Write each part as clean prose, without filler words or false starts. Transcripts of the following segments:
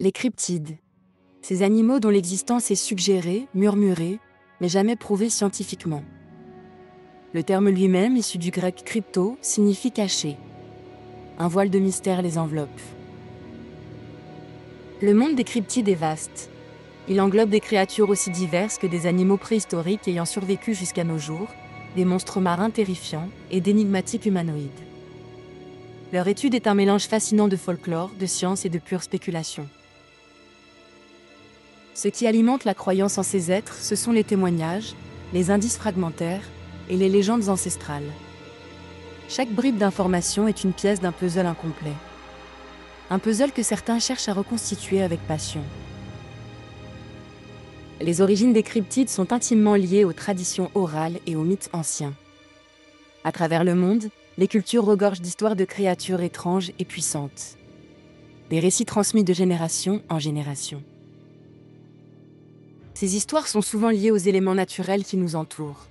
Les cryptides. Ces animaux dont l'existence est suggérée, murmurée, mais jamais prouvée scientifiquement. Le terme lui-même, issu du grec crypto, signifie caché. Un voile de mystère les enveloppe. Le monde des cryptides est vaste. Il englobe des créatures aussi diverses que des animaux préhistoriques ayant survécu jusqu'à nos jours, des monstres marins terrifiants et d'énigmatiques humanoïdes. Leur étude est un mélange fascinant de folklore, de science et de pure spéculation. Ce qui alimente la croyance en ces êtres, ce sont les témoignages, les indices fragmentaires et les légendes ancestrales. Chaque bribe d'information est une pièce d'un puzzle incomplet. Un puzzle que certains cherchent à reconstituer avec passion. Les origines des cryptides sont intimement liées aux traditions orales et aux mythes anciens. À travers le monde, les cultures regorgent d'histoires de créatures étranges et puissantes. Des récits transmis de génération en génération. Ces histoires sont souvent liées aux éléments naturels qui nous entourent.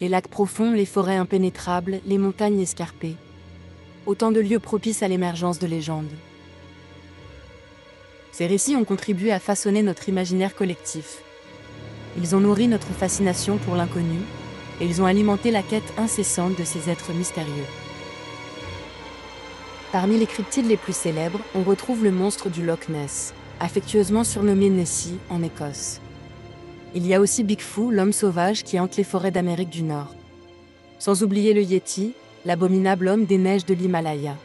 Les lacs profonds, les forêts impénétrables, les montagnes escarpées. Autant de lieux propices à l'émergence de légendes. Ces récits ont contribué à façonner notre imaginaire collectif. Ils ont nourri notre fascination pour l'inconnu, et ils ont alimenté la quête incessante de ces êtres mystérieux. Parmi les cryptides les plus célèbres, on retrouve le monstre du Loch Ness, affectueusement surnommé Nessie en Écosse. Il y a aussi Bigfoot, l'homme sauvage qui hante les forêts d'Amérique du Nord. Sans oublier le Yéti, l'abominable homme des neiges de l'Himalaya.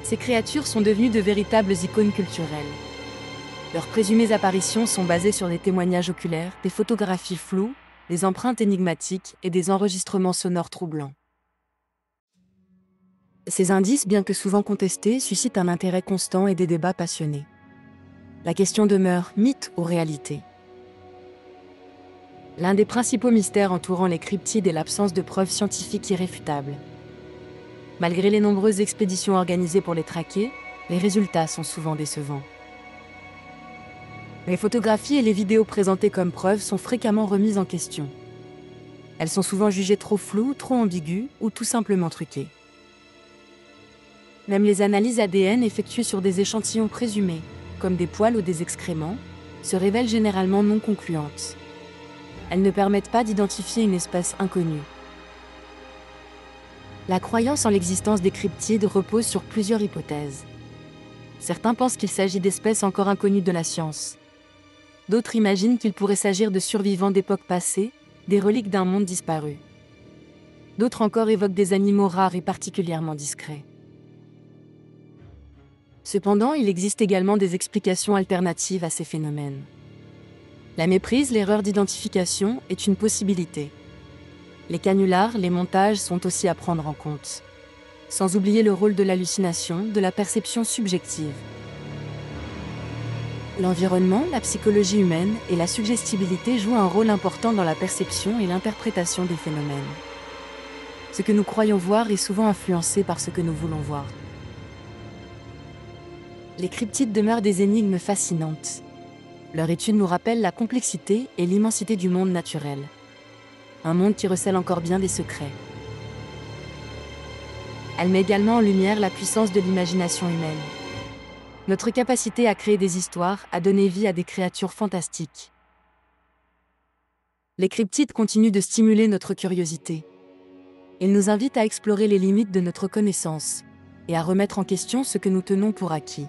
Ces créatures sont devenues de véritables icônes culturelles. Leurs présumées apparitions sont basées sur des témoignages oculaires, des photographies floues, des empreintes énigmatiques et des enregistrements sonores troublants. Ces indices, bien que souvent contestés, suscitent un intérêt constant et des débats passionnés. La question demeure, mythe ou réalité? L'un des principaux mystères entourant les cryptides est l'absence de preuves scientifiques irréfutables. Malgré les nombreuses expéditions organisées pour les traquer, les résultats sont souvent décevants. Les photographies et les vidéos présentées comme preuves sont fréquemment remises en question. Elles sont souvent jugées trop floues, trop ambiguës ou tout simplement truquées. Même les analyses ADN effectuées sur des échantillons présumés, comme des poils ou des excréments, se révèlent généralement non concluantes. Elles ne permettent pas d'identifier une espèce inconnue. La croyance en l'existence des cryptides repose sur plusieurs hypothèses. Certains pensent qu'il s'agit d'espèces encore inconnues de la science. D'autres imaginent qu'il pourrait s'agir de survivants d'époques passées, des reliques d'un monde disparu. D'autres encore évoquent des animaux rares et particulièrement discrets. Cependant, il existe également des explications alternatives à ces phénomènes. La méprise, l'erreur d'identification, est une possibilité. Les canulars, les montages sont aussi à prendre en compte. Sans oublier le rôle de l'hallucination, de la perception subjective. L'environnement, la psychologie humaine et la suggestibilité jouent un rôle important dans la perception et l'interprétation des phénomènes. Ce que nous croyons voir est souvent influencé par ce que nous voulons voir. Les cryptides demeurent des énigmes fascinantes. Leur étude nous rappelle la complexité et l'immensité du monde naturel. Un monde qui recèle encore bien des secrets. Elle met également en lumière la puissance de l'imagination humaine. Notre capacité à créer des histoires, à donner vie à des créatures fantastiques. Les cryptides continuent de stimuler notre curiosité. Ils nous invitent à explorer les limites de notre connaissance et à remettre en question ce que nous tenons pour acquis.